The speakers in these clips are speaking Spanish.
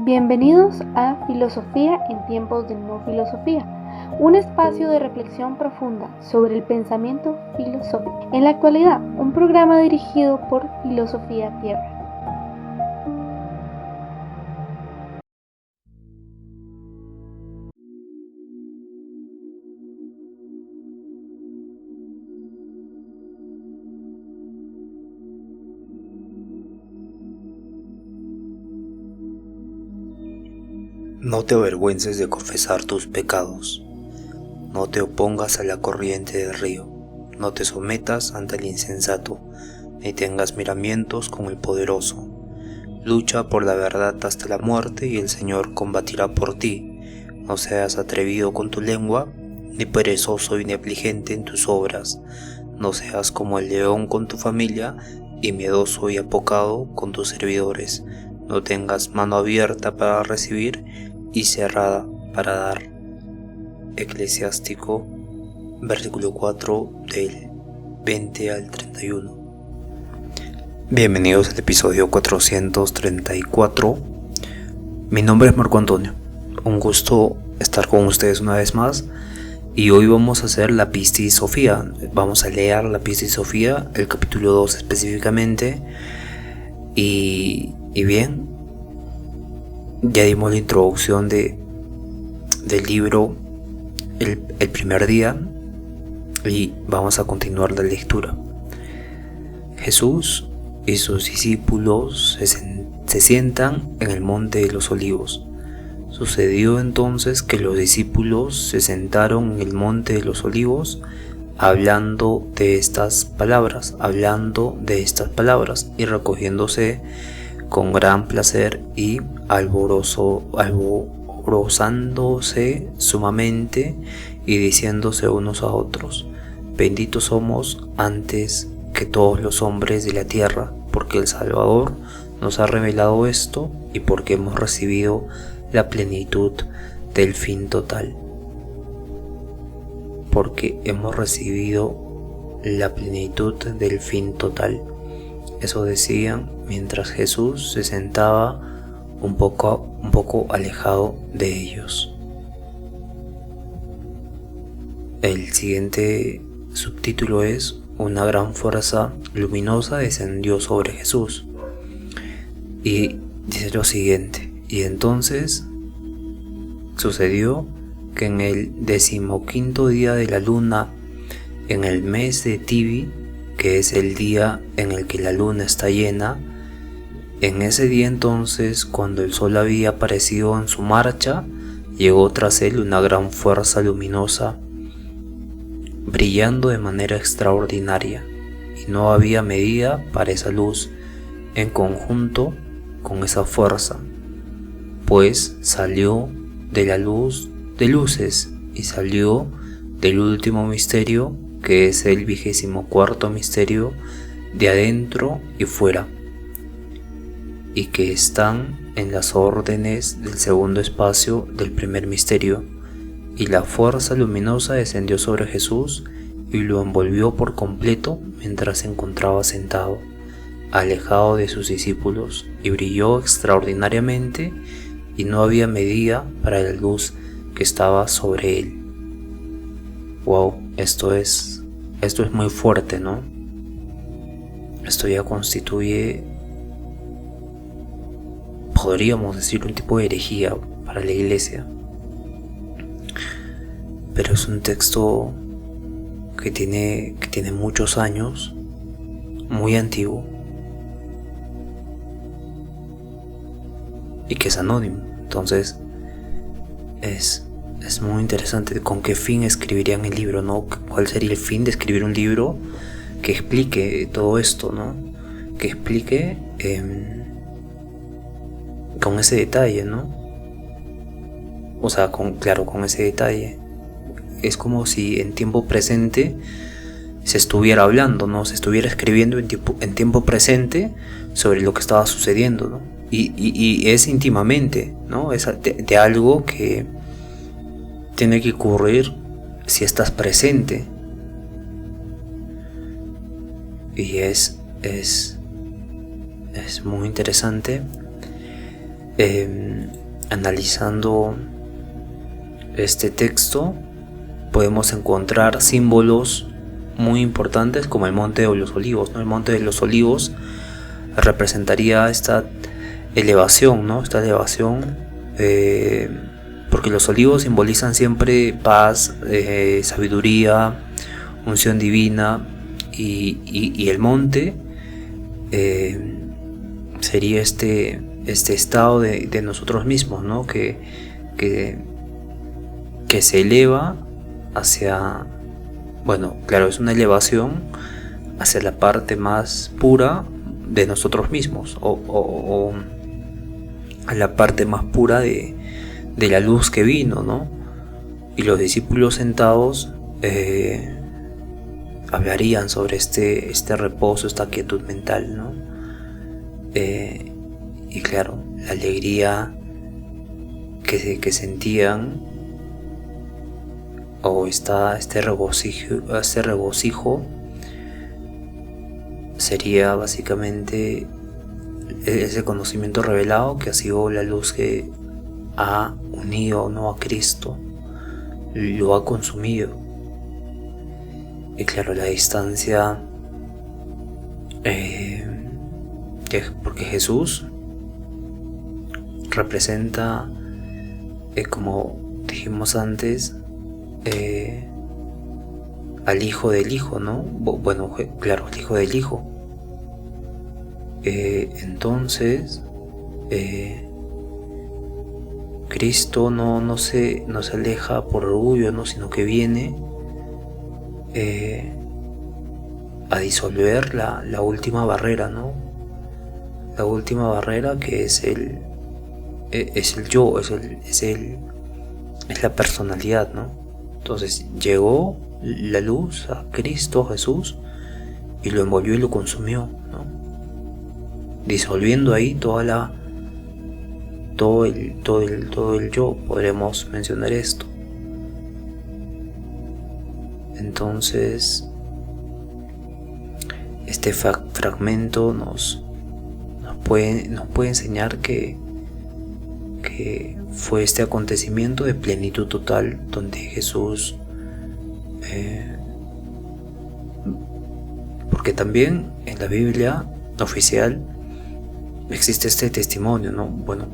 Bienvenidos a Filosofía en tiempos de no filosofía, un espacio de reflexión profunda sobre el pensamiento filosófico. En la actualidad, un programa dirigido por Filosofía Tierra. No te avergüences de confesar tus pecados. No te opongas a la corriente del río. No te sometas ante el insensato, ni tengas miramientos con el poderoso. Lucha por la verdad hasta la muerte y el Señor combatirá por ti. No seas atrevido con tu lengua, ni perezoso y negligente en tus obras. No seas como el león con tu familia, y miedoso y apocado con tus servidores. No tengas mano abierta para recibir y cerrada para dar. Eclesiástico, versículo 4 del 20 al 31. Bienvenidos al episodio 434. Mi nombre es Marco Antonio. Un gusto estar con ustedes una vez más. Y hoy vamos a hacer la Pistis Sophia. Vamos a leer la Pistis Sophia, el capítulo 2 específicamente. Y bien, ya dimos la introducción del libro el primer día y vamos a continuar la lectura. Jesús y sus discípulos se sientan en el monte de los olivos. Sucedió entonces que los discípulos se sentaron en el monte de los olivos hablando de estas palabras y recogiéndose con gran placer y alborozándose sumamente y diciéndose unos a otros: benditos somos antes que todos los hombres de la tierra, porque el Salvador nos ha revelado esto y porque hemos recibido la plenitud del fin total. Porque hemos recibido la plenitud del fin total. Eso decían mientras Jesús se sentaba un poco alejado de ellos. El siguiente subtítulo es: una gran fuerza luminosa descendió sobre Jesús. Y dice lo siguiente: y entonces sucedió que en el 15º día de la luna, en el mes de Tibi, que es el día en el que la luna está llena, en ese día entonces, cuando el sol había aparecido en su marcha, llegó tras él una gran fuerza luminosa, brillando de manera extraordinaria, y no había medida para esa luz en conjunto con esa fuerza, pues salió de la luz de luces y salió del último misterio, que es el 24º misterio, de adentro y fuera, y que están en las órdenes del segundo espacio del primer misterio. Y la fuerza luminosa descendió sobre Jesús y lo envolvió por completo mientras se encontraba sentado, alejado de sus discípulos, y brilló extraordinariamente, y no había medida para la luz que estaba sobre él. Wow, esto es muy fuerte, ¿no? Esto ya constituye, podríamos decir, un tipo de herejía para la iglesia. Pero es un texto que tiene muchos años, muy antiguo, y que es anónimo. Entonces es muy interesante con qué fin escribirían el libro, ¿no? ¿Cuál sería el fin de escribir un libro que explique todo esto, ¿no? Que explique con ese detalle, ¿no? O sea, con ese detalle. Es como si en tiempo presente se estuviera hablando, ¿no? Se estuviera escribiendo en tiempo presente sobre lo que estaba sucediendo, ¿no? Y es íntimamente, ¿no? Es de algo que tiene que ocurrir si estás presente. Y es muy interesante. analizando este texto podemos encontrar símbolos muy importantes como el Monte de los Olivos, ¿no? El Monte de los Olivos representaría esta elevación, ¿no? Esta elevación, porque los olivos simbolizan siempre paz, sabiduría, unción divina, y el monte sería este estado de nosotros mismos, ¿no? Que se eleva hacia, bueno, claro, es una elevación hacia la parte más pura de nosotros mismos, o a la parte más pura de la luz que vino, ¿no? Y los discípulos sentados hablarían sobre este reposo, esta quietud mental, ¿no? Y claro, la alegría que sentían, o este regocijo sería básicamente ese conocimiento revelado que ha sido la luz que ha unido, ¿no?, a Cristo, lo ha consumido. Y claro, la distancia, porque Jesús representa, como dijimos antes, al Hijo del Hijo, ¿no? Bueno, claro, el Hijo del Hijo. Entonces, Cristo no se aleja por orgullo, ¿no? Sino que viene a disolver la última barrera, ¿no? La última barrera, que es el yo, es la personalidad, ¿no? Entonces llegó la luz a Cristo Jesús y lo envolvió y lo consumió, ¿no? Disolviendo ahí todo el yo, podremos mencionar esto. Entonces, este fragmento nos puede enseñar que fue este acontecimiento de plenitud total donde Jesús, porque también en la Biblia oficial existe este testimonio, ¿no? Bueno,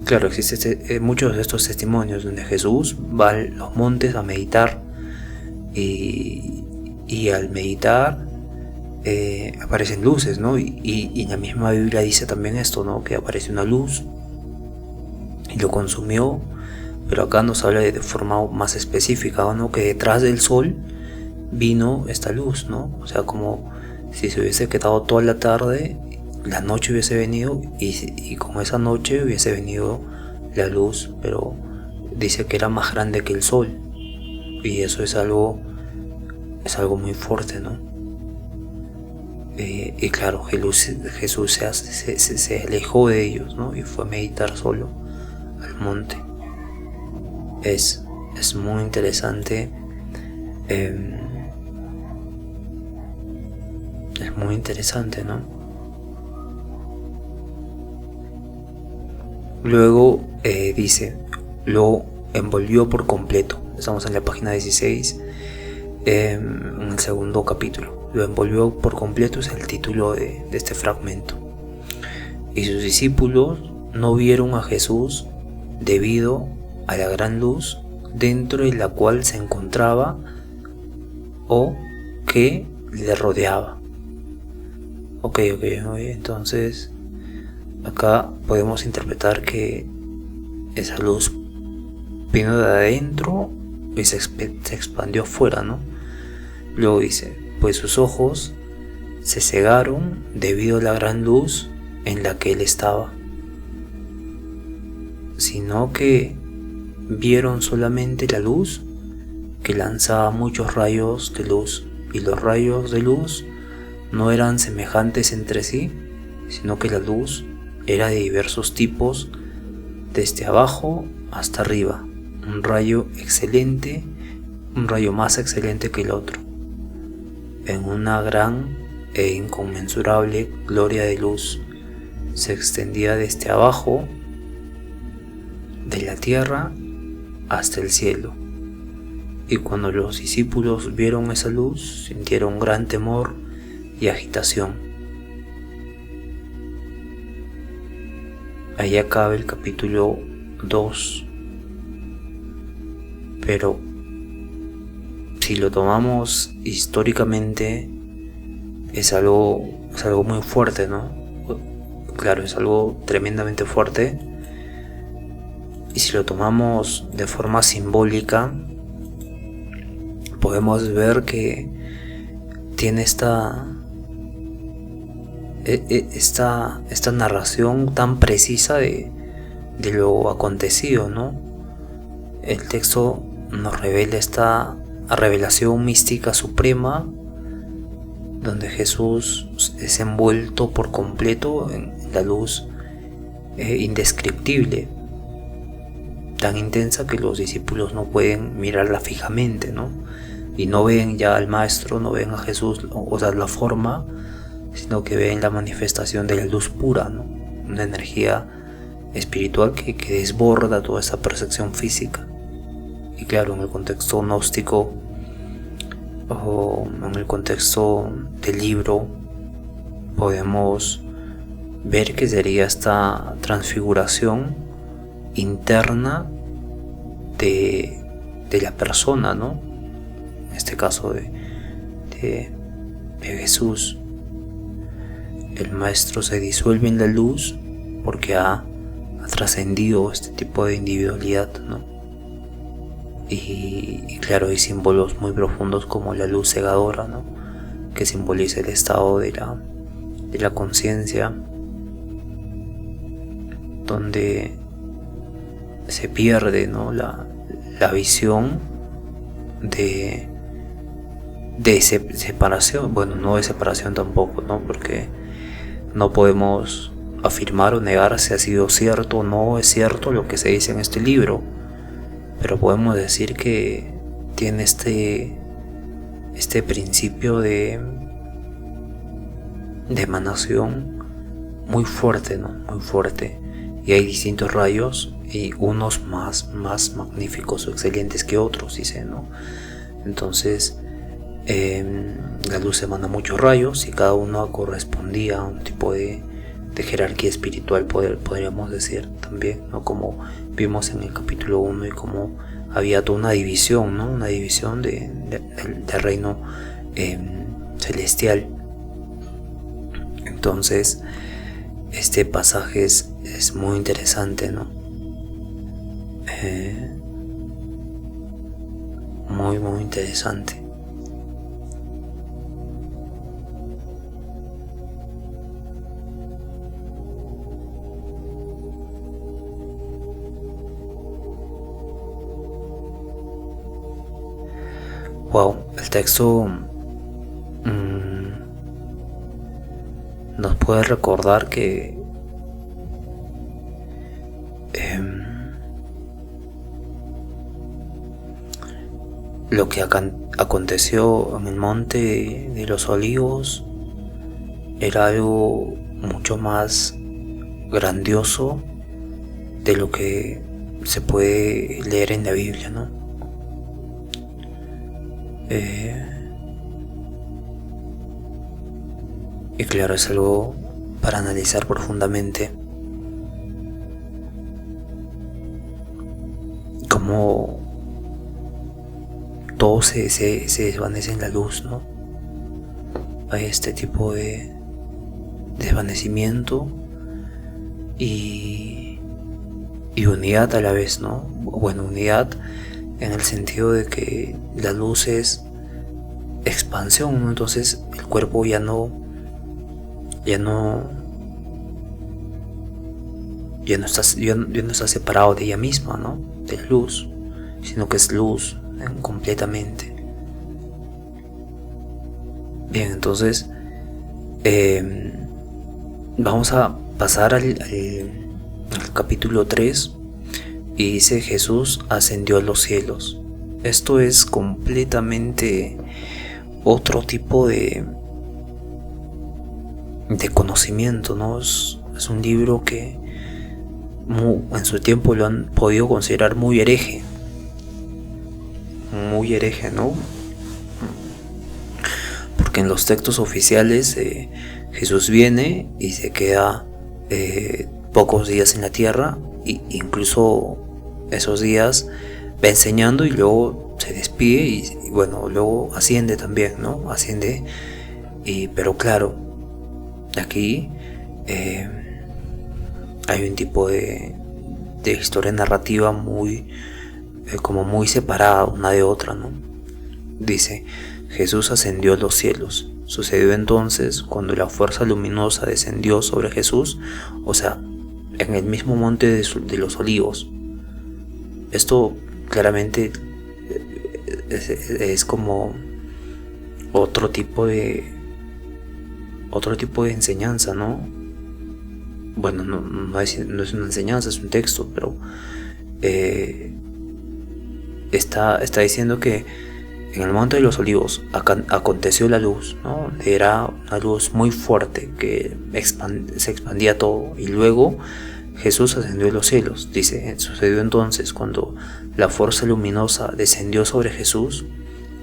claro, existe muchos de estos testimonios donde Jesús va a los montes a meditar, y al meditar aparecen luces, ¿no? Y la misma Biblia dice también esto, ¿no? Que aparece una luz y lo consumió, pero acá nos habla de forma más específica, ¿no? Que detrás del sol vino esta luz, ¿no? O sea, como si se hubiese quedado toda la tarde, la noche hubiese venido y con esa noche hubiese venido la luz, pero dice que era más grande que el sol, y eso es algo muy fuerte, ¿no? Y claro, Jesús se alejó de ellos, ¿no? Y fue a meditar solo al monte. Es muy interesante. Es muy interesante, ¿no? Luego dice, lo envolvió por completo. Estamos en la página 16, en el segundo capítulo. Lo envolvió por completo es el título de este fragmento. Y sus discípulos no vieron a Jesús debido a la gran luz dentro de la cual se encontraba o que le rodeaba. Ok, entonces acá podemos interpretar que esa luz vino de adentro y se expandió afuera, ¿no? Luego dice, pues sus ojos se cegaron debido a la gran luz en la que él estaba, sino que vieron solamente la luz que lanzaba muchos rayos de luz, y los rayos de luz no eran semejantes entre sí, sino que la luz era de diversos tipos, desde abajo hasta arriba, un rayo excelente, un rayo más excelente que el otro, en una gran e inconmensurable gloria de luz. Se extendía desde abajo de la tierra hasta el cielo. Y cuando los discípulos vieron esa luz, sintieron gran temor y agitación. Ahí acaba el capítulo 2. Pero si lo tomamos históricamente, es algo muy fuerte, ¿no? Claro, es algo tremendamente fuerte. Y si lo tomamos de forma simbólica, podemos ver que tiene esta narración tan precisa de lo acontecido, ¿no? El texto nos revela esta revelación mística suprema, donde Jesús es envuelto por completo en la luz indescriptible, tan intensa que los discípulos no pueden mirarla fijamente, ¿no? Y no ven ya al Maestro, no ven a Jesús, o sea, la forma, sino que ven la manifestación de la luz pura, ¿no? Una energía espiritual que desborda toda esa percepción física. Y claro, en el contexto gnóstico o en el contexto del libro, podemos ver que sería esta transfiguración interna de la persona, ¿no? En este caso de Jesús. El Maestro se disuelve en la luz porque ha trascendido este tipo de individualidad, ¿no? Y claro, hay símbolos muy profundos como la luz cegadora, ¿no? Que simboliza el estado de la conciencia, donde se pierde, ¿no? la visión de separación. Bueno, no de separación tampoco, ¿no? Porque no podemos afirmar o negar si ha sido cierto o no es cierto lo que se dice en este libro, pero podemos decir que tiene este principio de emanación muy fuerte, ¿no? Muy fuerte. Y hay distintos rayos, y unos más magníficos o excelentes que otros, dice, ¿no? Entonces la luz emana muchos rayos y cada uno correspondía a un tipo de jerarquía espiritual, podríamos decir también, ¿no? Como vimos en el capítulo 1 y como había toda una división, ¿no? Una división del reino celestial. Entonces este pasaje es muy interesante, ¿no? Muy interesante. Wow, el texto nos puede recordar que lo que aconteció en el monte de los Olivos era algo mucho más grandioso de lo que se puede leer en la Biblia, ¿no? Y claro, es algo para analizar profundamente, cómo todo se desvanece en la luz, ¿no? Hay este tipo de desvanecimiento y unidad a la vez, ¿no? Bueno, unidad en el sentido de que la luz es expansión, ¿no? Entonces el cuerpo ya no está separado de ella misma, ¿no? De la luz, sino que es luz completamente. Bien, entonces vamos a pasar al capítulo 3. Y dice: Jesús ascendió a los cielos. Esto es completamente otro tipo de conocimiento, ¿no? Es un libro que en su tiempo lo han podido considerar muy hereje, ¿no? Porque en los textos oficiales Jesús viene y se queda pocos días en la tierra, e incluso esos días va enseñando y luego se despide y bueno, luego asciende también, ¿no? Asciende, pero claro, aquí hay un tipo de historia narrativa muy como muy separada una de otra, ¿no? Dice: Jesús ascendió a los cielos. Sucedió entonces cuando la fuerza luminosa descendió sobre Jesús, o sea, en el mismo monte de los Olivos. Esto claramente es como otro tipo de enseñanza, ¿no? Bueno, no es una enseñanza, es un texto, pero está diciendo que en el monte de los Olivos aconteció la luz, ¿no? Era una luz muy fuerte que se expandía todo, y luego Jesús ascendió a los cielos. Dice: sucedió entonces cuando la fuerza luminosa descendió sobre Jesús,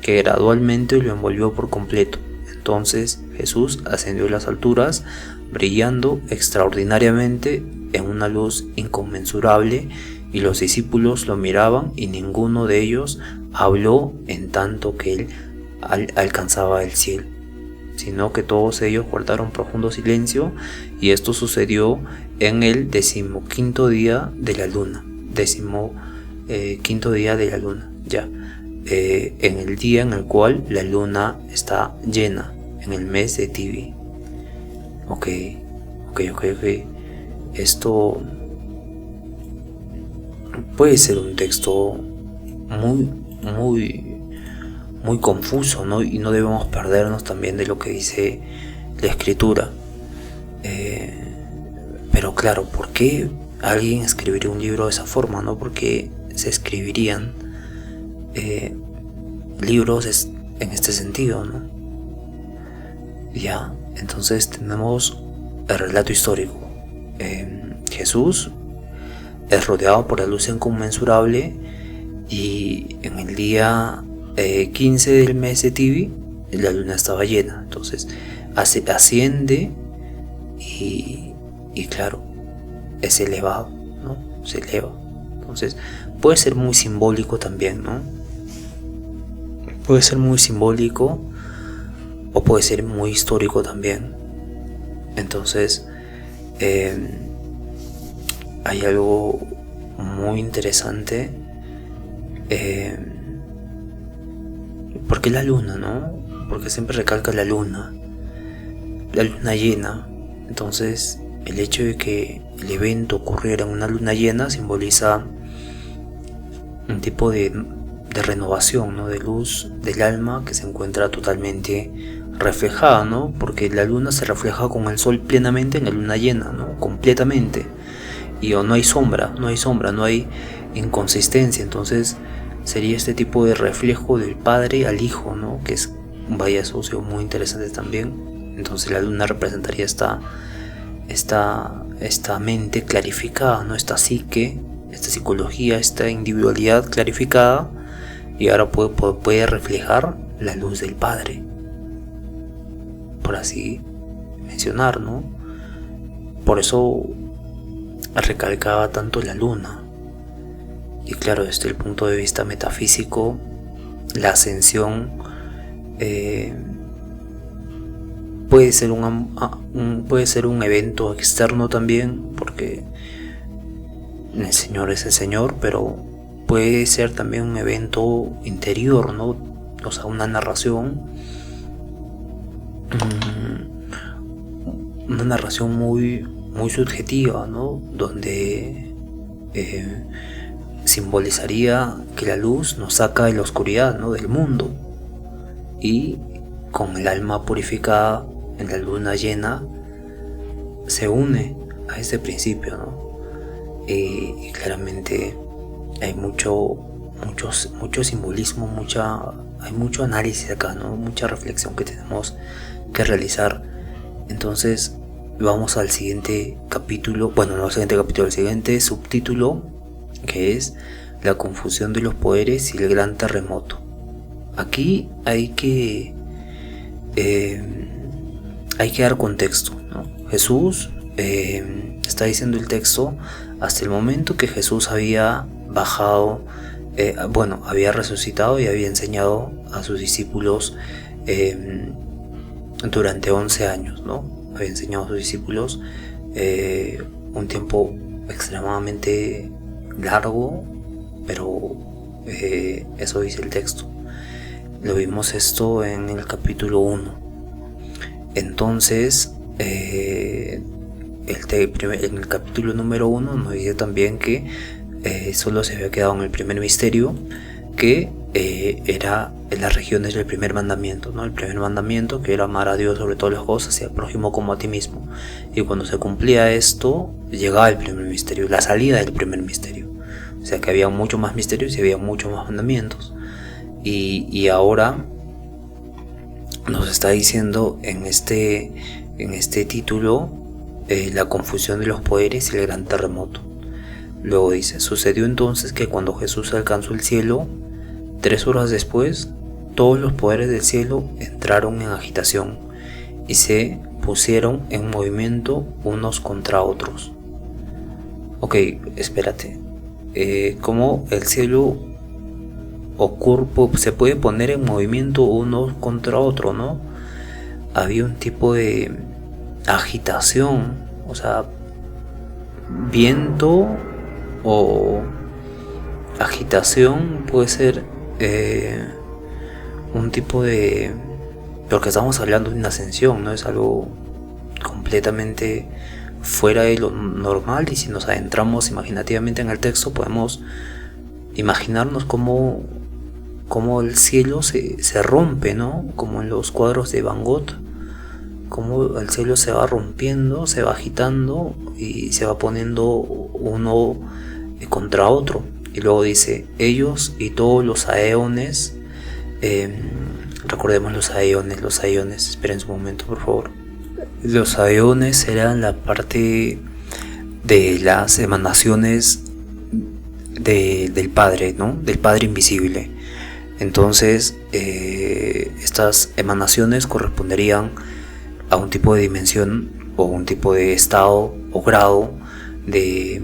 que gradualmente lo envolvió por completo. Entonces Jesús ascendió a las alturas, brillando extraordinariamente en una luz inconmensurable, y los discípulos lo miraban y ninguno de ellos habló en tanto que él alcanzaba el cielo, sino que todos ellos guardaron profundo silencio. Y esto sucedió en el 15º día de la luna, quinto día de la luna, en el día en el cual la luna está llena, en el mes de Tibi. Ok. Esto puede ser un texto muy confuso, ¿no? Y no debemos perdernos también de lo que dice la escritura. Pero claro, ¿por qué alguien escribiría un libro de esa forma, ¿no? ¿Por qué se escribirían libros en este sentido, ¿no? Entonces tenemos el relato histórico. Jesús es rodeado por la luz inconmensurable, y en el día 15 del mes de Tibi la luna estaba llena. Entonces asciende y claro, es elevado, ¿no? Se eleva. Entonces puede ser muy simbólico también, ¿no? Puede ser muy simbólico o puede ser muy histórico también. Entonces hay algo muy interesante. ¿Por qué la luna, no? Porque siempre recalca la luna llena. Entonces el hecho de que el evento ocurriera en una luna llena simboliza un tipo de renovación, ¿no? De luz del alma que se encuentra totalmente reflejada, ¿no? Porque la luna se refleja con el sol plenamente en la luna llena, ¿no? Completamente. Y no hay sombra, no hay inconsistencia. Entonces sería este tipo de reflejo del padre al hijo, ¿no? Que es un valle asocio muy interesante también. Entonces la luna representaría esta mente clarificada, ¿no? Esta psique, esta psicología, esta individualidad clarificada, y ahora puede reflejar la luz del padre, por así mencionar, ¿no? Por eso recalcaba tanto la luna. Y claro, desde el punto de vista metafísico, la ascensión puede ser un evento externo también, porque el Señor es el Señor, pero puede ser también un evento interior, ¿no? O sea, una narración muy subjetiva, ¿no? Donde simbolizaría que la luz nos saca de la oscuridad, ¿no? Del mundo, y con el alma purificada en la luna llena se une a este principio, ¿no? Y claramente hay mucho simbolismo, hay mucho análisis acá, ¿no? Mucha reflexión que tenemos que realizar. Entonces vamos al siguiente capítulo, bueno, no al siguiente capítulo, al siguiente subtítulo, que es la confusión de los poderes y el gran terremoto. Aquí hay que dar contexto, ¿no? Jesús, está diciendo el texto, hasta el momento que Jesús había bajado, había resucitado y había enseñado a sus discípulos durante 11 años, ¿no? Había enseñado a sus discípulos un tiempo extremadamente largo, pero eso dice el texto. Lo vimos esto en el capítulo 1. Entonces, en el capítulo número 1 nos dice también que solo se había quedado en el primer misterio, que era en las regiones del primer mandamiento, ¿no? El primer mandamiento, que era amar a Dios sobre todas las cosas y al prójimo como a ti mismo. Y cuando se cumplía esto, llegaba el primer misterio, la salida del primer misterio. O sea que había muchos más misterios y había muchos más mandamientos. Y ahora nos está diciendo en este título la confusión de los poderes y el gran terremoto. Luego dice: sucedió entonces que cuando Jesús alcanzó el cielo, 3 horas después, todos los poderes del cielo entraron en agitación y se pusieron en movimiento unos contra otros. Ok, espérate. ¿Cómo el cielo se puede poner en movimiento uno contra otro, no? Había un tipo de agitación, o sea, viento o agitación puede ser un tipo de... Porque estamos hablando de una ascensión, no es algo completamente fuera de lo normal, y si nos adentramos imaginativamente en el texto podemos imaginarnos cómo el cielo se rompe, ¿no? Como en los cuadros de Van Gogh, cómo el cielo se va rompiendo, se va agitando y se va poniendo uno contra otro. Y luego dice: ellos y todos los aeones, recordemos los aeones, esperen un momento por favor. Los aeones eran la parte de las emanaciones del Padre, ¿no? Del Padre invisible. Entonces, estas emanaciones corresponderían a un tipo de dimensión o un tipo de estado o grado de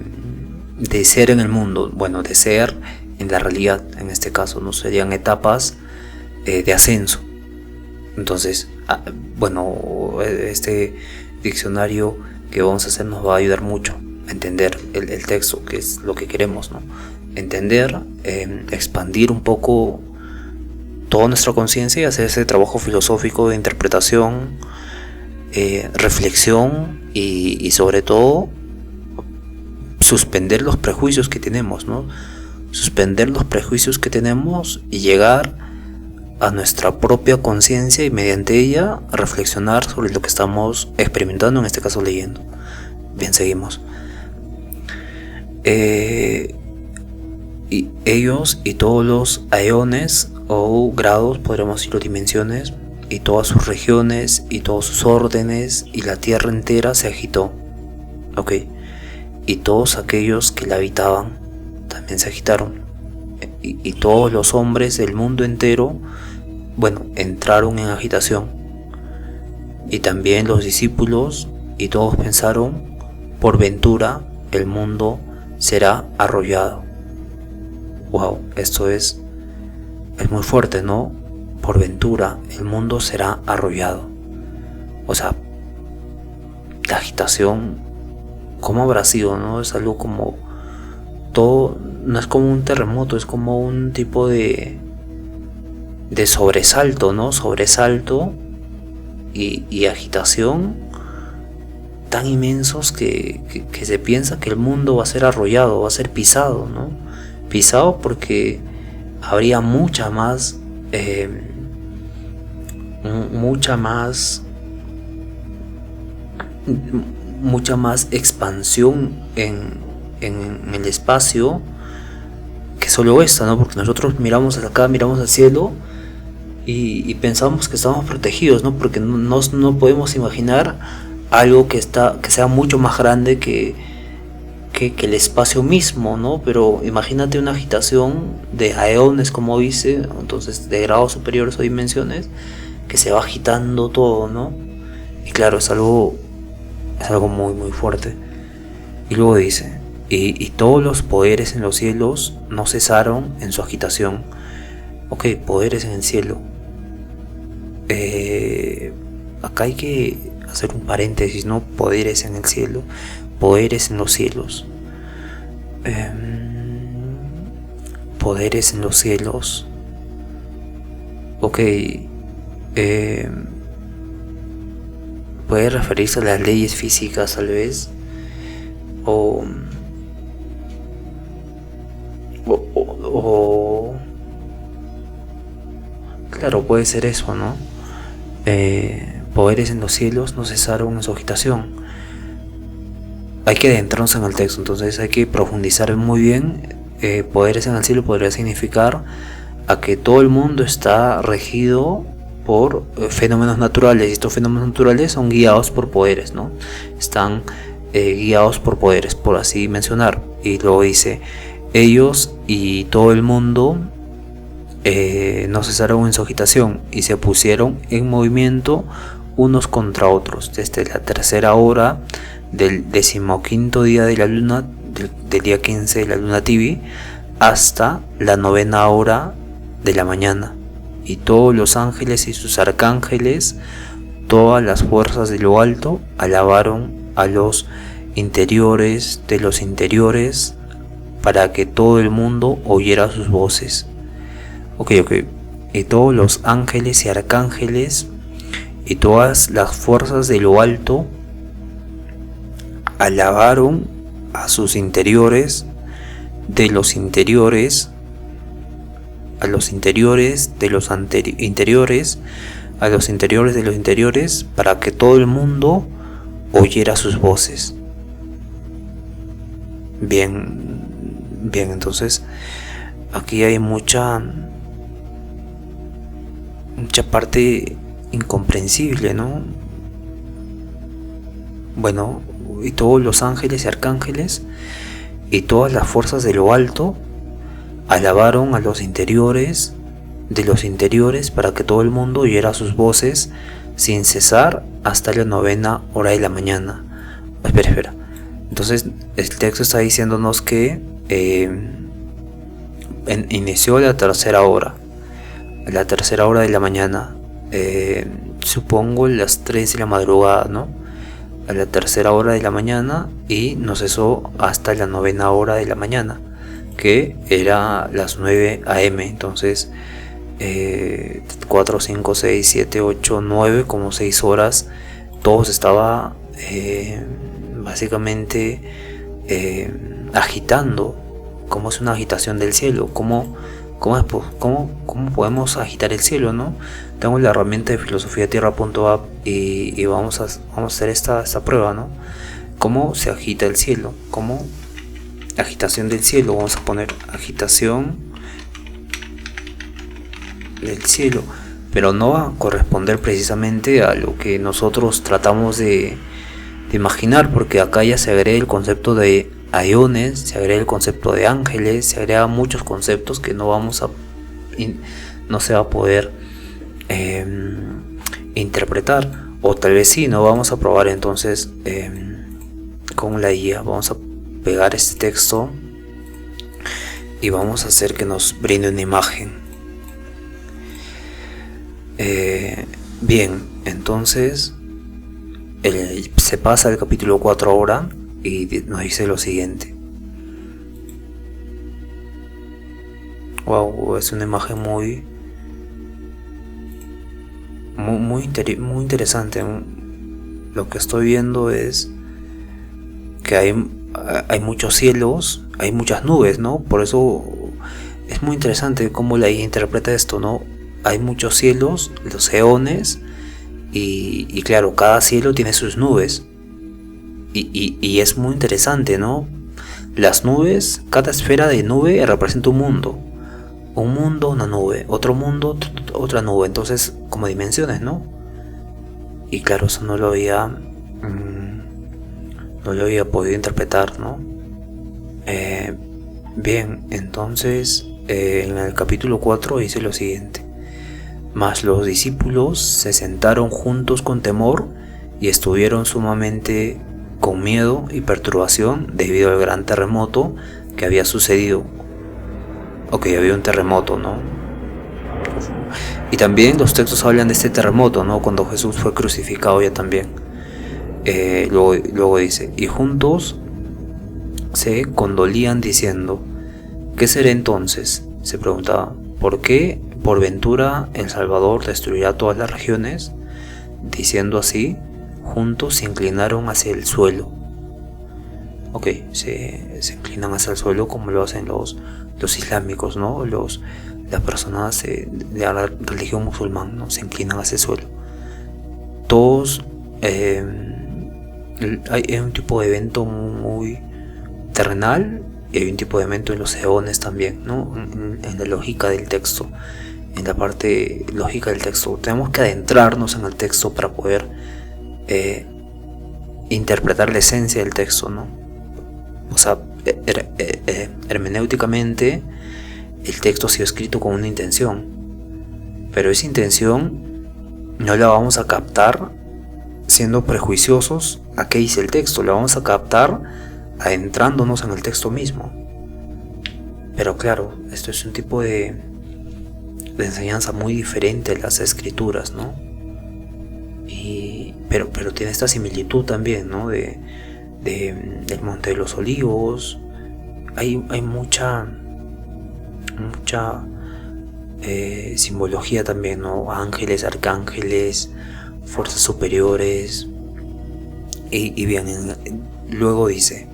ser en el mundo, bueno, de ser en la realidad. En este caso, ¿no? Serían etapas de ascenso. Entonces, este diccionario que vamos a hacer nos va a ayudar mucho a entender el texto, que es lo que queremos, ¿no? Entender, expandir un poco toda nuestra conciencia y hacer ese trabajo filosófico de interpretación, reflexión y sobre todo suspender los prejuicios que tenemos, ¿no? Suspender los prejuicios que tenemos y llegar a nuestra propia conciencia y mediante ella reflexionar sobre lo que estamos experimentando, en este caso leyendo. Bien, seguimos. Y ellos y todos los aeones o grados, podríamos decirlo, dimensiones, y todas sus regiones y todos sus órdenes, y la tierra entera se agitó. Ok. Y todos aquellos que la habitaban también se agitaron. Y todos los hombres del mundo entero, entraron en agitación. Y también los discípulos, y todos pensaron: por ventura el mundo será arrollado. Wow, esto es muy fuerte, ¿no? Por ventura el mundo será arrollado. O sea, la agitación, ¿cómo habrá sido, no? Es algo como todo, no es como un terremoto, es como un tipo de sobresalto, ¿no? Sobresalto y agitación tan inmensos que se piensa que el mundo va a ser arrollado, va a ser pisado, ¿no? Pisado porque habría mucha más expansión en el espacio que solo esta, ¿no? Porque nosotros miramos hacia acá, miramos al cielo y pensamos que estamos protegidos, ¿no? Porque no podemos imaginar algo que sea mucho más grande que el espacio mismo, ¿no? Pero imagínate una agitación de aeones, como dice, entonces de grados superiores o dimensiones, que se va agitando todo, ¿no? Y claro, es algo muy muy fuerte. Y luego dice, y todos los poderes en los cielos no cesaron en su agitación. Ok, poderes en el cielo. Acá hay que hacer un paréntesis, ¿no? Poderes en el cielo, poderes en los cielos. Poderes en los cielos. Ok, puede referirse a las leyes físicas tal vez, o claro, puede ser eso, ¿no? Poderes en los cielos no cesaron en su agitación. Hay que adentrarnos en el texto, entonces hay que profundizar muy bien. Poderes en el cielo podría significar a que todo el mundo está regido por fenómenos naturales, y estos fenómenos naturales son guiados por poderes, ¿no? Están guiados por poderes, por así mencionar. Y luego dice, ellos y todo el mundo no cesaron en su agitación y se pusieron en movimiento unos contra otros desde la tercera hora del 15º día de la luna, del día 15 de la luna Tibi, hasta la 9ª hora de la mañana. Y todos los ángeles y sus arcángeles, todas las fuerzas de lo alto, alabaron a los interiores de los interiores, para que todo el mundo oyera sus voces. Ok. Y todos los ángeles y arcángeles y todas las fuerzas de lo alto alabaron a sus interiores, de los interiores, a los interiores de los interiores, a los interiores de los interiores, para que todo el mundo oyera sus voces. Bien, entonces aquí hay mucha parte incomprensible, ¿no? Bueno, y todos los ángeles y arcángeles y todas las fuerzas de lo alto alabaron a los interiores de los interiores, para que todo el mundo oyera sus voces sin cesar hasta la 9ª hora de la mañana. Espera. Entonces el texto está diciéndonos que inició la tercera hora de la mañana, supongo las 3 de la madrugada, ¿no? A la tercera hora de la mañana, y no cesó hasta la 9ª hora de la mañana, que era las 9 a.m. Entonces 4, 5, 6, 7, 8, 9, como 6 horas, todo se estaba básicamente agitando. ¿Cómo es una agitación del cielo? ¿Cómo podemos agitar el cielo, no? Tengo la herramienta de filosofiatierra.app y vamos a hacer esta prueba, ¿no? ¿Cómo se agita el cielo? ¿Cómo? Agitación del cielo. Vamos a poner agitación del cielo, pero no va a corresponder precisamente a lo que nosotros tratamos de imaginar, porque acá ya se agrega el concepto de aeones, se agrega el concepto de ángeles, se agrega muchos conceptos que no se va a poder interpretar, o tal vez sí, no vamos a probar. Entonces con la guía vamos a pegar este texto y vamos a hacer que nos brinde una imagen. Bien, entonces se pasa el capítulo 4 ahora y nos dice lo siguiente. Wow, es una imagen muy interesante. Lo que estoy viendo es que hay muchos cielos, hay muchas nubes, ¿no? Por eso es muy interesante cómo la interpreta esto, ¿no? Hay muchos cielos, los eones, y claro, cada cielo tiene sus nubes. Y es muy interesante, ¿no? Las nubes, cada esfera de nube representa un mundo. Un mundo, una nube. Otro mundo, otra nube. Entonces, como dimensiones, ¿no? Y claro, eso no lo había no lo había podido interpretar, ¿no? Bien, entonces en el capítulo 4 dice lo siguiente: mas los discípulos se sentaron juntos con temor y estuvieron sumamente con miedo y perturbación debido al gran terremoto que había sucedido. Ok, había un terremoto, ¿no? Y también los textos hablan de este terremoto, ¿no? Cuando Jesús fue crucificado ya también. Luego dice: y juntos se condolían diciendo: ¿qué será entonces? Se preguntaba: ¿por qué por ventura el Salvador destruirá todas las regiones? Diciendo así, juntos se inclinaron hacia el suelo. Ok, se inclinan hacia el suelo como lo hacen los islámicos, ¿no? Las personas de la religión musulmana, ¿no? Se inclinan hacia el suelo. Todos hay un tipo de evento muy terrenal y hay un tipo de evento en los eones también, ¿no? En la lógica del texto, en la parte lógica del texto. Tenemos que adentrarnos en el texto para poder interpretar la esencia del texto, ¿no? O sea, hermenéuticamente el texto ha sido escrito con una intención, pero esa intención no la vamos a captar siendo prejuiciosos a qué dice el texto, la vamos a captar adentrándonos en el texto mismo. Pero claro, esto es un tipo de enseñanza muy diferente a las escrituras, ¿no? Pero tiene esta similitud también, ¿no? Del Monte de los Olivos. Hay mucha simbología también, ¿no? Ángeles, arcángeles, fuerzas superiores. Y bien, luego dice,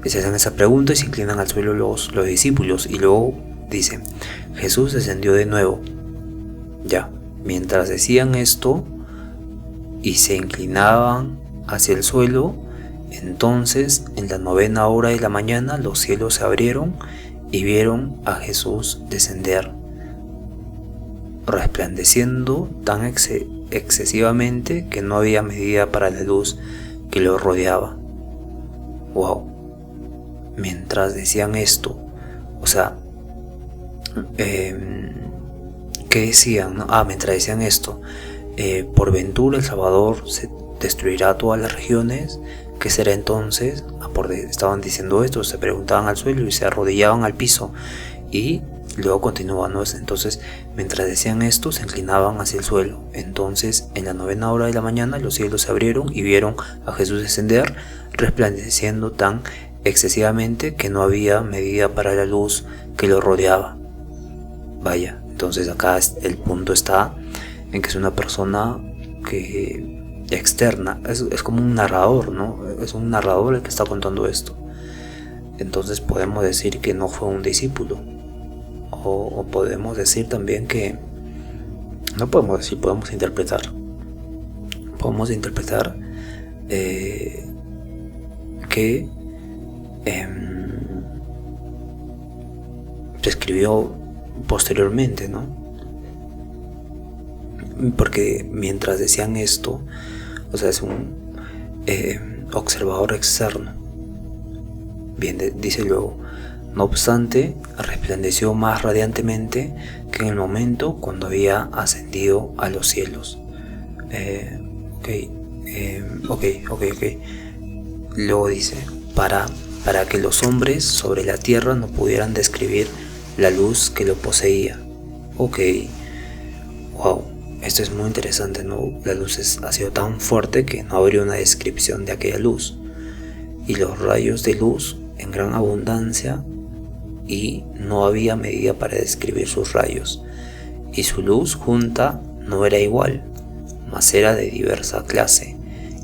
se hacen esa pregunta y se inclinan al suelo los discípulos. Y luego dice: Jesús descendió de nuevo. Ya, mientras decían esto y se inclinaban hacia el suelo, entonces en la 9ª hora de la mañana los cielos se abrieron y vieron a Jesús descender, resplandeciendo tan excesivamente que no había medida para la luz que lo rodeaba. Wow. Mientras decían esto, o sea, ¿qué decían, no? Mientras decían esto, por ventura el Salvador se destruirá todas las regiones. ¿Qué será entonces? Estaban diciendo esto, se preguntaban al suelo y se arrodillaban al piso. Y luego continúan, ¿no? Entonces, mientras decían esto, se inclinaban hacia el suelo. Entonces, en la 9ª hora de la mañana, los cielos se abrieron y vieron a Jesús descender, resplandeciendo tan excesivamente que no había medida para la luz que lo rodeaba. Vaya, entonces acá el punto está en que es una persona que externa, es como un narrador, ¿no? Es un narrador el que está contando esto. Entonces podemos decir que no fue un discípulo, o podemos decir también que no podemos decir, podemos interpretar que se escribió posteriormente, ¿no? Porque mientras decían esto, o sea, es un observador externo. Bien, dice luego: no obstante, resplandeció más radiantemente que en el momento cuando había ascendido a los cielos. Ok. Luego dice: para que los hombres sobre la tierra no pudieran describir la luz que lo poseía. Ok, wow, esto es muy interesante, ¿no? La luz ha sido tan fuerte que no habría una descripción de aquella luz. Y los rayos de luz en gran abundancia, y no había medida para describir sus rayos. Y su luz junta no era igual, mas era de diversa clase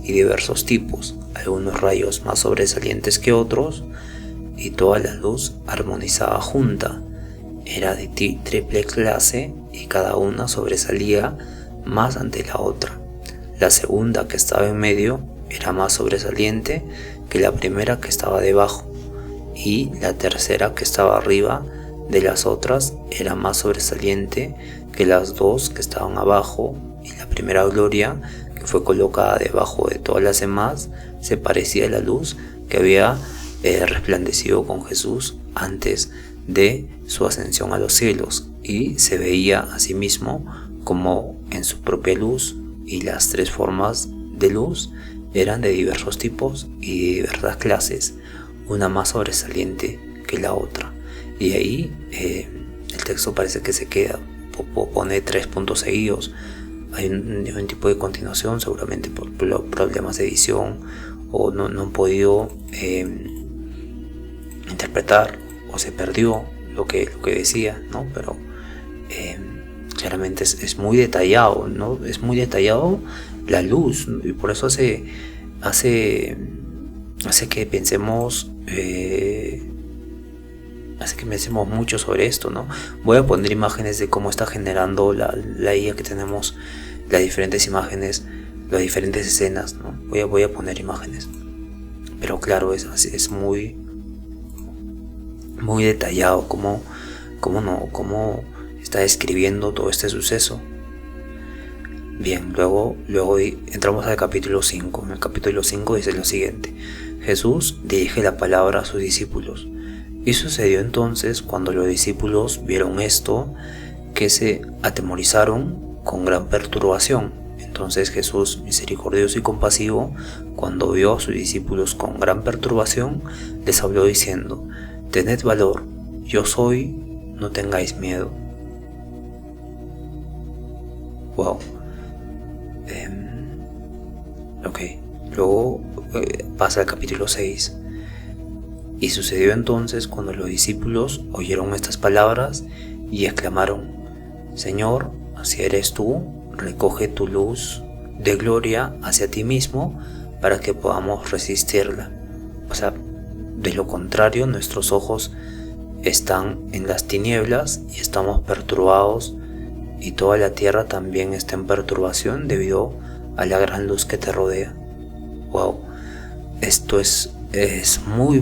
y diversos tipos, algunos rayos más sobresalientes que otros, y toda la luz armonizaba junta. Era de triple clase y cada una sobresalía más ante la otra. La segunda, que estaba en medio, era más sobresaliente que la primera, que estaba debajo, y la tercera, que estaba arriba de las otras, era más sobresaliente que las dos que estaban abajo, y la primera gloria, que fue colocada debajo de todas las demás, se parecía a la luz que había resplandecido con Jesús antes de su ascensión a los cielos, y se veía a sí mismo como en su propia luz, y las tres formas de luz eran de diversos tipos y de diversas clases, una más sobresaliente que la otra. Y ahí el texto parece que se queda, pone 3 puntos seguidos. Hay un tipo de continuación, seguramente por problemas de edición, o no han podido interpretar, o se perdió lo que decía, ¿no? Pero claramente es muy detallado, ¿no? Es muy detallado la luz, y por eso hace que pensemos mucho sobre esto, ¿no? Voy a poner imágenes de cómo está generando la IA que tenemos, las diferentes imágenes, las diferentes escenas, ¿no? Voy a poner imágenes, pero claro, es muy detallado cómo está describiendo todo este suceso. Bien, luego entramos al capítulo 5. En el capítulo 5 dice lo siguiente: Jesús dirige la palabra a sus discípulos. Y sucedió entonces, cuando los discípulos vieron esto, que se atemorizaron con gran perturbación. Entonces Jesús, misericordioso y compasivo, cuando vio a sus discípulos con gran perturbación, les habló diciendo: tened valor, yo soy, no tengáis miedo. Wow. Ok, luego pasa al capítulo 6. Y sucedió entonces, cuando los discípulos oyeron estas palabras, y exclamaron: Señor, si eres tú, recoge tu luz de gloria hacia ti mismo, para que podamos resistirla. O sea, de lo contrario, nuestros ojos están en las tinieblas y estamos perturbados, y toda la tierra también está en perturbación debido a la gran luz que te rodea. Wow, esto es muy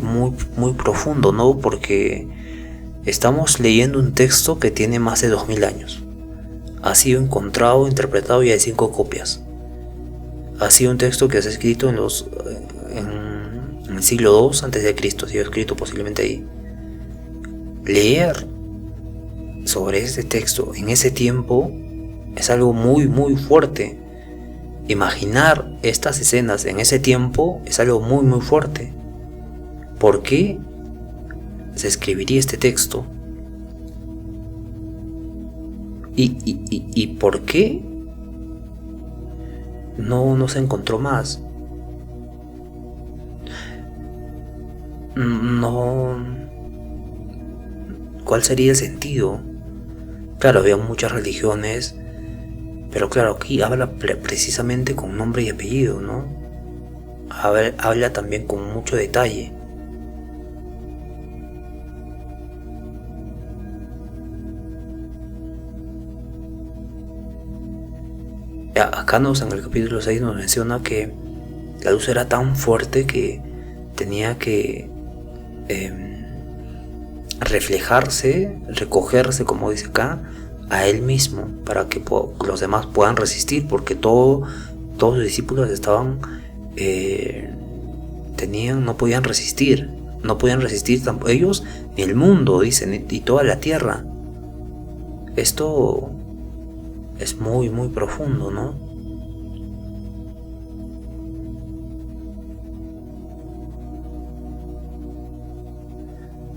profundo, ¿no? Porque estamos leyendo un texto que tiene más de 2000 años. Ha sido encontrado, interpretado, y hay 5 copias. Ha sido un texto que se ha escrito en el siglo II a.C., ha sido escrito posiblemente ahí. Leer sobre este texto en ese tiempo es algo muy fuerte. Imaginar estas escenas en ese tiempo es algo muy fuerte. ¿Por qué se escribiría este texto? ¿Y por qué no se encontró más? ¿Cuál sería el sentido? Claro, había muchas religiones, pero claro, aquí habla precisamente con nombre y apellido, ¿no? Habla también con mucho detalle. Acá en el capítulo 6 nos menciona que la luz era tan fuerte que tenía que reflejarse, recogerse, como dice acá, a él mismo, para que los demás puedan resistir, porque todos los discípulos estaban no podían resistir tampoco ellos, ni el mundo, dicen, y toda la tierra. Esto es muy profundo, ¿no?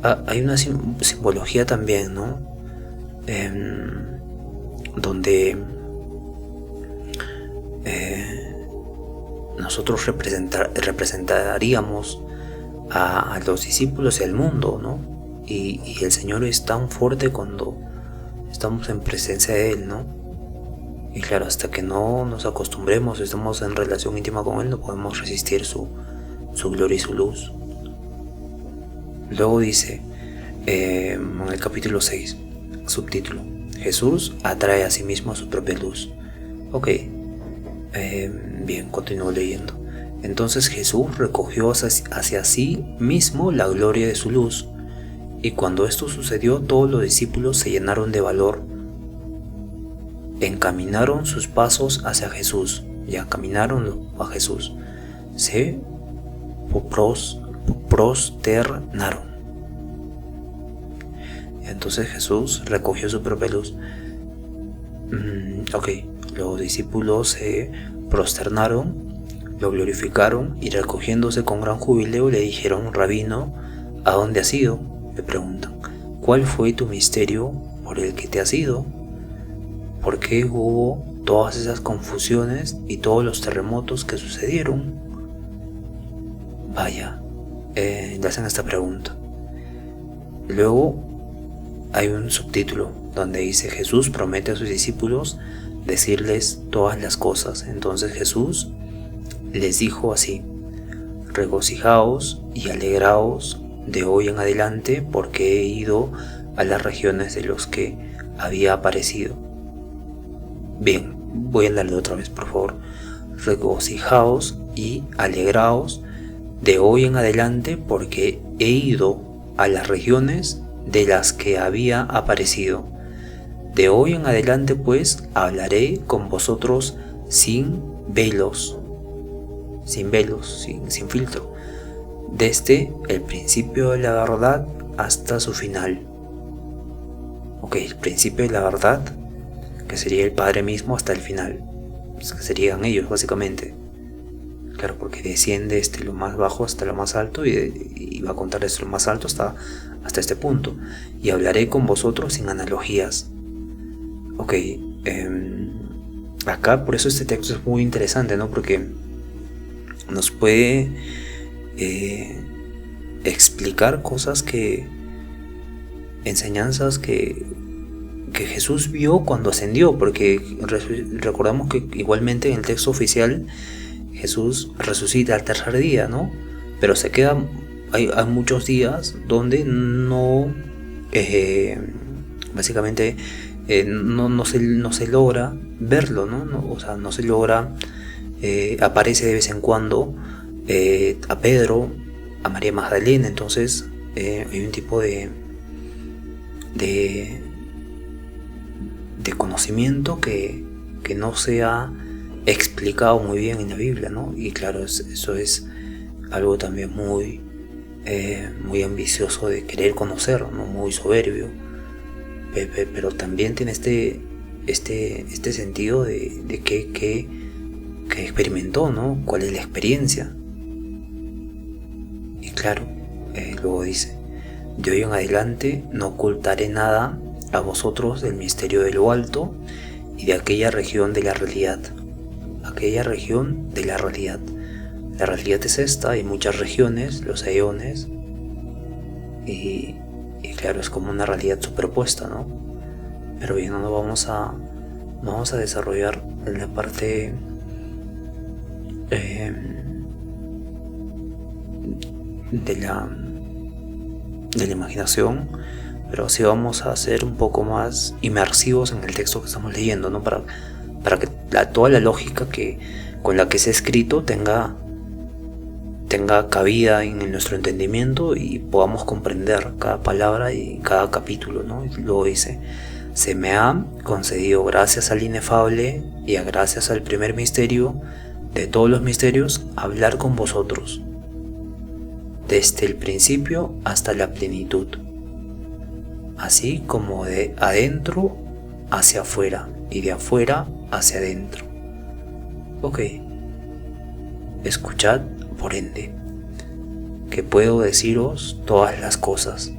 Hay una simbología también, ¿no? Donde nosotros representaríamos a los discípulos y al mundo, ¿no? Y el Señor es tan fuerte cuando estamos en presencia de Él, ¿no? Y claro, hasta que no nos acostumbremos, estamos en relación íntima con Él, no podemos resistir su gloria y su luz. Luego dice, en el capítulo 6, subtítulo: Jesús atrae a sí mismo a su propia luz. Ok, bien, continúo leyendo. Entonces Jesús recogió hacia sí mismo la gloria de su luz, y cuando esto sucedió, todos los discípulos se llenaron de valor. Encaminaron sus pasos hacia Jesús, Ya caminaron a Jesús. Se prosternaron. Entonces Jesús recogió su propia luz. Los discípulos se prosternaron, lo glorificaron y recogiéndose con gran jubileo le dijeron: Rabino, ¿a dónde has ido? Le preguntan. ¿Cuál fue tu misterio por el que te has ido? ¿Por qué hubo todas esas confusiones y todos los terremotos que sucedieron? Vaya, le hacen esta pregunta. Luego hay un subtítulo donde dice: Jesús promete a sus discípulos decirles todas las cosas. Entonces Jesús les dijo así: regocijaos y alegraos de hoy en adelante, porque he ido a las regiones de los que había aparecido. Bien, voy a darle otra vez, por favor. Regocijaos y alegraos de hoy en adelante, porque he ido a las regiones de las que había aparecido. De hoy en adelante pues hablaré con vosotros sin velos, sin filtro, desde el principio de la verdad hasta su final. El principio de la verdad, que sería el Padre mismo, hasta el final, que serían ellos básicamente. Claro, porque desciende desde lo más bajo hasta lo más alto y va a contar desde lo más alto hasta este punto. Y hablaré con vosotros sin analogías. Acá por eso este texto es muy interesante, ¿no? Porque nos puede explicar cosas enseñanzas que Jesús vio cuando ascendió, porque recordamos que igualmente en el texto oficial Jesús resucita al tercer día, ¿no? Pero hay muchos días donde no, básicamente no se logra verlo, ¿no? No se logra, aparece de vez en cuando a Pedro, a María Magdalena. Entonces hay un tipo de conocimiento que no se ha explicado muy bien en la Biblia, ¿no? Y claro, eso es algo también muy ambicioso de querer conocer, ¿no? Muy soberbio, pero también tiene este sentido de que experimentó, ¿no? ¿Cuál es la experiencia? Y claro, luego dice: de hoy en adelante no ocultaré nada a vosotros del misterio de lo alto y de aquella región de la realidad. Aquella región de la realidad. La realidad es esta, hay muchas regiones, los eones, y claro, es como una realidad superpuesta, ¿no? Pero bien, no vamos a desarrollar la parte de la imaginación, pero sí vamos a ser un poco más inmersivos en el texto que estamos leyendo, ¿no? Para que toda la lógica con la que se ha escrito tenga cabida en nuestro entendimiento y podamos comprender cada palabra y cada capítulo, ¿no? Y luego dice: se me ha concedido, gracias al inefable y gracias al primer misterio de todos los misterios, hablar con vosotros desde el principio hasta la plenitud, así como de adentro hacia afuera y de afuera hacia adentro. Escuchad, por ende, que puedo deciros todas las cosas.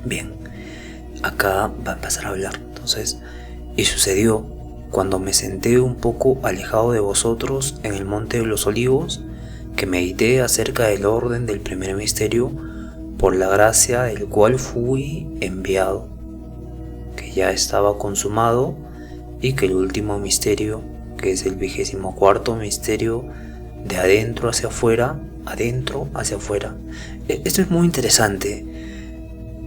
Bien, acá va a empezar a hablar. Entonces: y sucedió, cuando me senté un poco alejado de vosotros en el monte de los olivos, que medité acerca del orden del primer misterio, por la gracia del cual fui enviado, que ya estaba consumado, y que el último misterio, que es el 24º misterio, de adentro hacia afuera. Esto es muy interesante.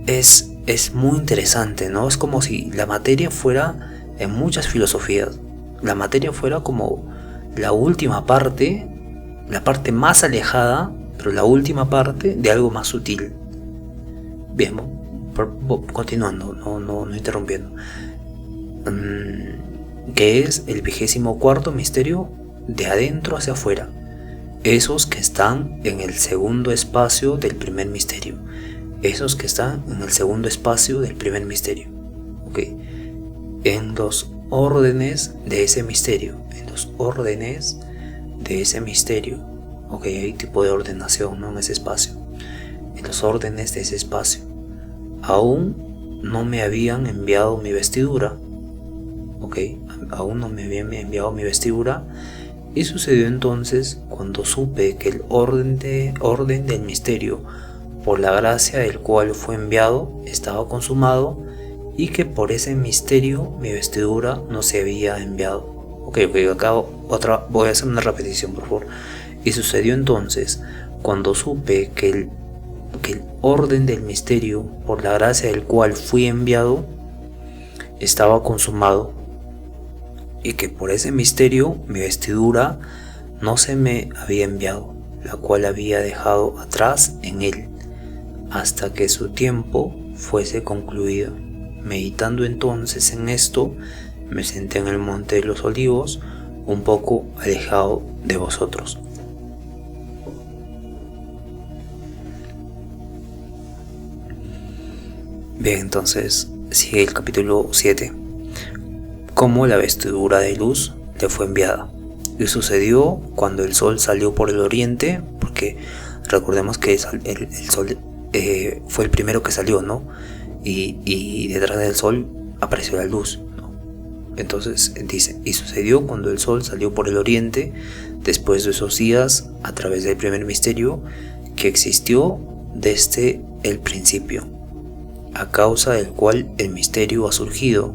Es muy interesante, ¿no? Es como si la materia fuera, en muchas filosofías, la materia fuera como la última parte, la parte más alejada, pero la última parte de algo más sutil. Bien, continuando, no interrumpiendo. que es el 24º misterio de adentro hacia afuera, esos que están en el segundo espacio del primer misterio, esos que están en el segundo espacio del primer misterio, ¿ok? En los órdenes de ese misterio, ¿ok? Hay tipo de ordenación, ¿no? En ese espacio, en los órdenes de ese espacio. Aún no me habían enviado mi vestidura, ¿ok? Aún no me habían enviado mi vestidura. Y sucedió entonces cuando supe que el orden del misterio, por la gracia del cual fue enviado, estaba consumado, y que por ese misterio mi vestidura no se había enviado. Ok, acá voy a hacer una repetición, por favor. Y sucedió entonces cuando supe que el orden del misterio, por la gracia del cual fui enviado, estaba consumado, y que por ese misterio mi vestidura no se me había enviado, la cual había dejado atrás en él, hasta que su tiempo fuese concluido. Meditando entonces en esto, me senté en el monte de los olivos, un poco alejado de vosotros. Bien, entonces sigue el capítulo 7. Cómo la vestidura de luz le fue enviada. Y sucedió cuando el sol salió por el oriente, porque recordemos que el sol fue el primero que salió, ¿no? Y detrás del sol apareció la luz, ¿no? Entonces dice, y sucedió cuando el sol salió por el oriente, después de esos días, a través del primer misterio, que existió desde el principio, a causa del cual el misterio ha surgido,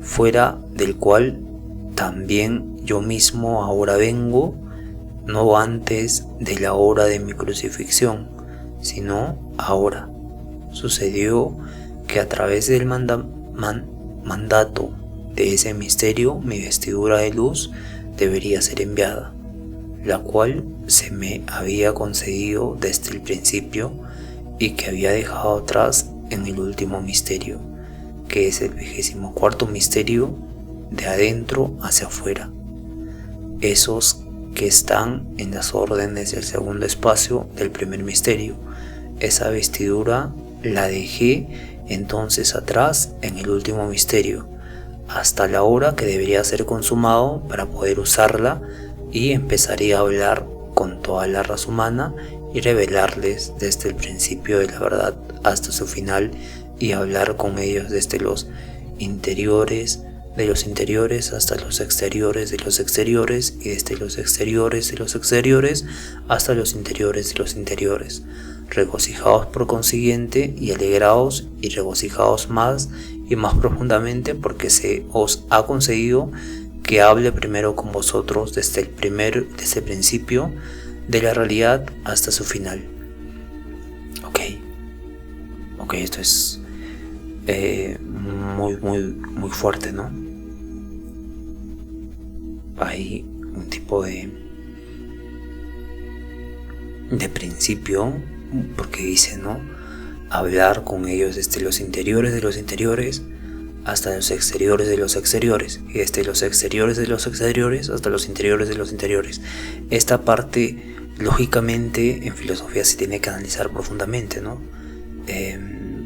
fuera del cual también yo mismo ahora vengo, no antes de la hora de mi crucifixión, sino ahora. Sucedió que a través del mandato de ese misterio mi vestidura de luz debería ser enviada, la cual se me había concedido desde el principio y que había dejado atrás en el último misterio, que es el 24º misterio de adentro hacia afuera, esos que están en las órdenes del segundo espacio del primer misterio. Esa vestidura la dejé entonces atrás en el último misterio, hasta la hora que debería ser consumado para poder usarla, y empezaría a hablar con toda la raza humana y revelarles desde el principio de la verdad hasta su final, y hablar con ellos desde los interiores de los interiores hasta los exteriores de los exteriores, y desde los exteriores de los exteriores hasta los interiores de los interiores. Regocijaos por consiguiente y alegraos y regocijaos más y más profundamente, porque se os ha concedido que hable primero con vosotros desde el principio de la realidad hasta su final. Ok, esto es muy fuerte, ¿no? Hay un tipo de principio, porque dice, ¿no? Hablar con ellos desde los interiores de los interiores hasta los exteriores de los exteriores, y desde los exteriores de los exteriores hasta los interiores de los interiores. Esta parte, lógicamente, en filosofía se tiene que analizar profundamente, ¿no?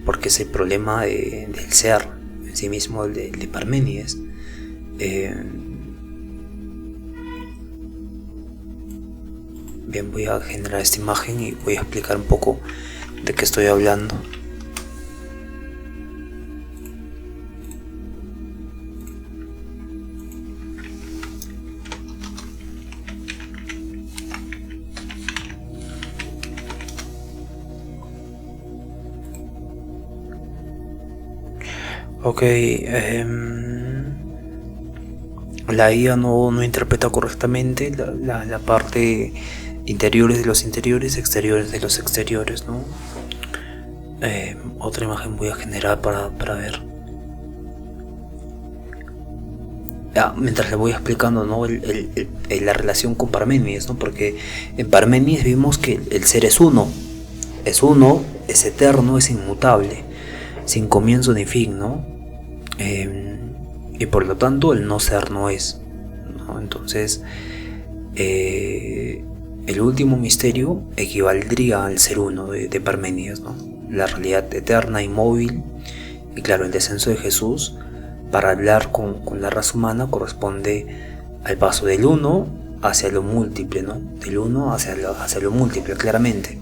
Porque es el problema del ser en sí mismo, el de Parménides. Bien, voy a generar esta imagen y voy a explicar un poco de qué estoy hablando. Ok, la IA no interpreta correctamente la parte interiores de los interiores, exteriores de los exteriores, ¿no? Otra imagen voy a generar para ver. Mientras le voy explicando, ¿no? La relación con Parménides, ¿no? Porque en Parménides vimos que el ser es uno, es eterno, es inmutable, sin comienzo ni fin, ¿no? y por lo tanto el no ser no es, ¿no? Entonces el último misterio equivaldría al ser uno de Parménides, ¿no? La realidad eterna, inmóvil, y claro, el descenso de Jesús para hablar con la raza humana corresponde al paso del uno hacia lo múltiple, ¿no? Del uno hacia lo múltiple, claramente.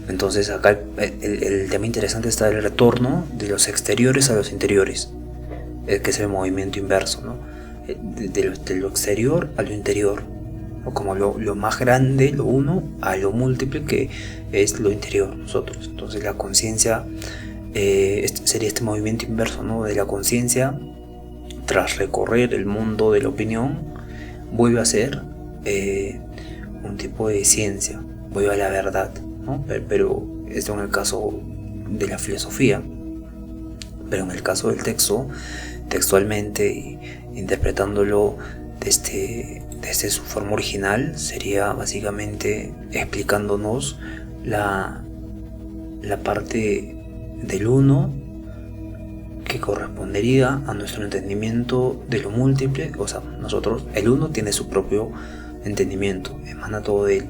Entonces acá el tema interesante está el retorno de los exteriores a los interiores, que es el movimiento inverso, ¿no? De lo exterior a lo interior, o como lo más grande, lo uno, a lo múltiple, que es lo interior, nosotros. Entonces la conciencia sería este movimiento inverso, ¿no? De la conciencia, tras recorrer el mundo de la opinión, vuelve a ser un tipo de ciencia, vuelve a la verdad, ¿no? Pero esto en el caso de la filosofía. Pero en el caso del texto, textualmente, interpretándolo desde su forma original, sería básicamente explicándonos la parte del uno que correspondería a nuestro entendimiento de lo múltiple. O sea, nosotros, el uno tiene su propio entendimiento, emana todo de él.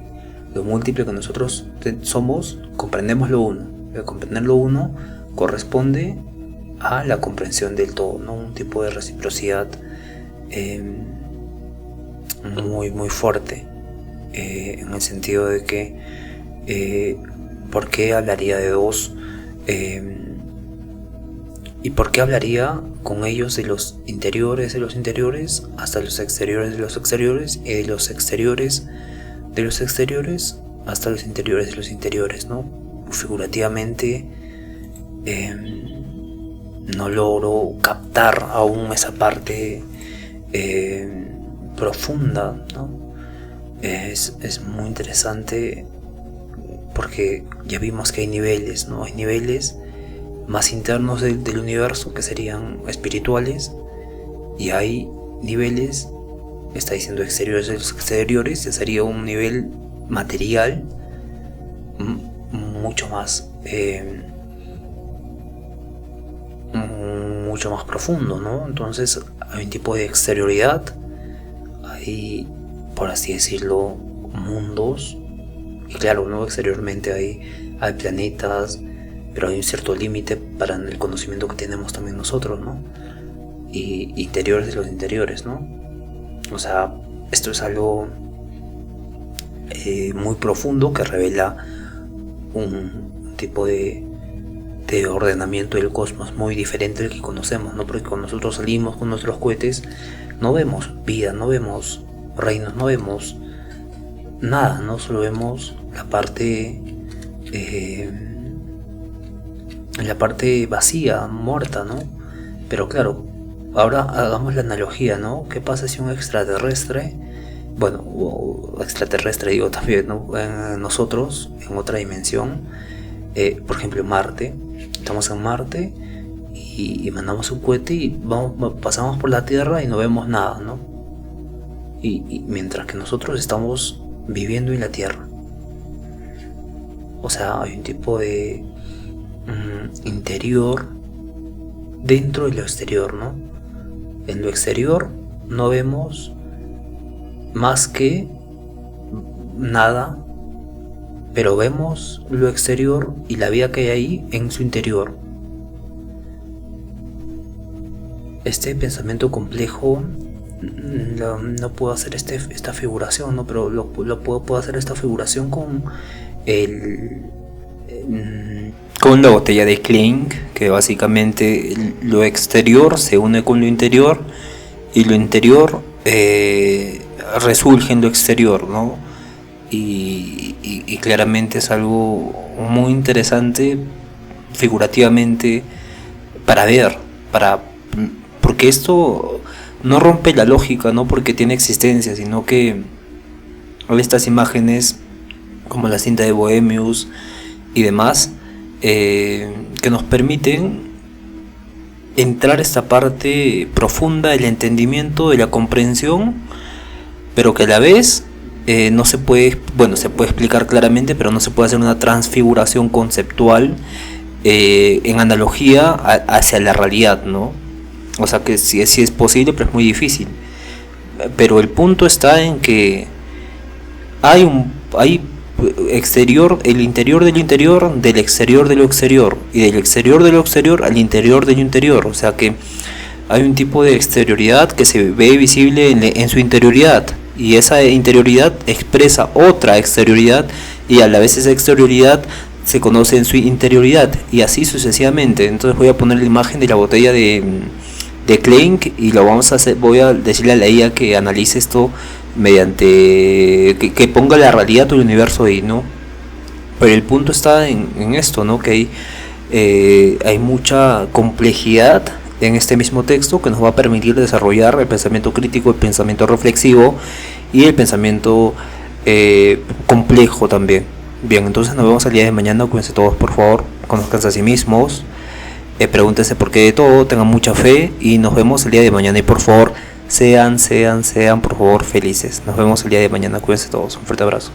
Lo múltiple que nosotros somos, comprendemos lo uno. El comprender lo uno corresponde a la comprensión del todo, ¿no? Un tipo de reciprocidad muy muy fuerte, en el sentido de que ¿por qué hablaría de dos? ¿Y por qué hablaría con ellos de los interiores hasta los exteriores de los exteriores, y de los exteriores hasta los interiores, ¿no? Figurativamente no logro captar aún esa parte profunda, ¿no? Es muy interesante porque ya vimos que hay niveles, ¿no? Hay niveles más internos del universo, que serían espirituales, y hay niveles, está diciendo exteriores de los exteriores, ya sería un nivel material mucho más profundo, ¿no? Entonces hay un tipo de exterioridad, hay, por así decirlo, mundos, y claro, ¿no? Exteriormente hay planetas, pero hay un cierto límite para el conocimiento que tenemos también nosotros, ¿no? Y interiores de los interiores, ¿no? O sea, esto es algo muy profundo que revela un tipo de ordenamiento del cosmos muy diferente al que conocemos, ¿no? Porque cuando nosotros salimos con nuestros cohetes no vemos vida, no vemos reinos, no vemos nada, ¿no? Solo vemos la parte vacía, muerta, ¿no? Pero claro, ahora hagamos la analogía, ¿no? ¿Qué pasa si un extraterrestre, digo también, ¿no? Nosotros, en otra dimensión, por ejemplo Marte, estamos en Marte y mandamos un cohete y pasamos por la Tierra y no vemos nada, ¿no? Y mientras que nosotros estamos viviendo en la Tierra. O sea, hay un tipo de interior dentro de lo exterior, ¿no? En lo exterior no vemos más que nada, pero vemos lo exterior y la vida que hay ahí en su interior. Este pensamiento complejo, no puedo hacer esta figuración, ¿no? Pero puedo hacer esta figuración con la botella de Klein, que básicamente lo exterior se une con lo interior y lo interior resurge en lo exterior, ¿no? Y claramente es algo muy interesante figurativamente para ver, porque esto no rompe la lógica, no porque tiene existencia, sino que estas imágenes como la cinta de Bohemius y demás, que nos permiten entrar a esta parte profunda del entendimiento, de la comprensión, pero que a la vez no se puede, se puede explicar claramente, pero no se puede hacer una transfiguración conceptual en analogía hacia la realidad, ¿no? O sea que sí es posible, pero es muy difícil. Pero el punto está en que hay exterior, el interior del interior, del exterior de lo exterior, y del exterior de lo exterior al interior del interior. O sea que hay un tipo de exterioridad que se ve visible en su interioridad, y esa interioridad expresa otra exterioridad, y a la vez esa exterioridad se conoce en su interioridad, y así sucesivamente. Entonces voy a poner la imagen de la botella de Klein, y lo vamos a hacer, voy a decirle a la IA que analice esto mediante que ponga la realidad del universo ahí, ¿no? Pero el punto está en esto, ¿no? Que hay mucha complejidad en este mismo texto que nos va a permitir desarrollar el pensamiento crítico, el pensamiento reflexivo y el pensamiento complejo también. Bien, entonces nos vemos el día de mañana. Cuídense todos, por favor, conozcanse a sí mismos, pregúntense por qué de todo, tengan mucha fe, y nos vemos el día de mañana. Y por favor, sean por favor felices. Nos vemos el día de mañana. Cuídense todos. Un fuerte abrazo.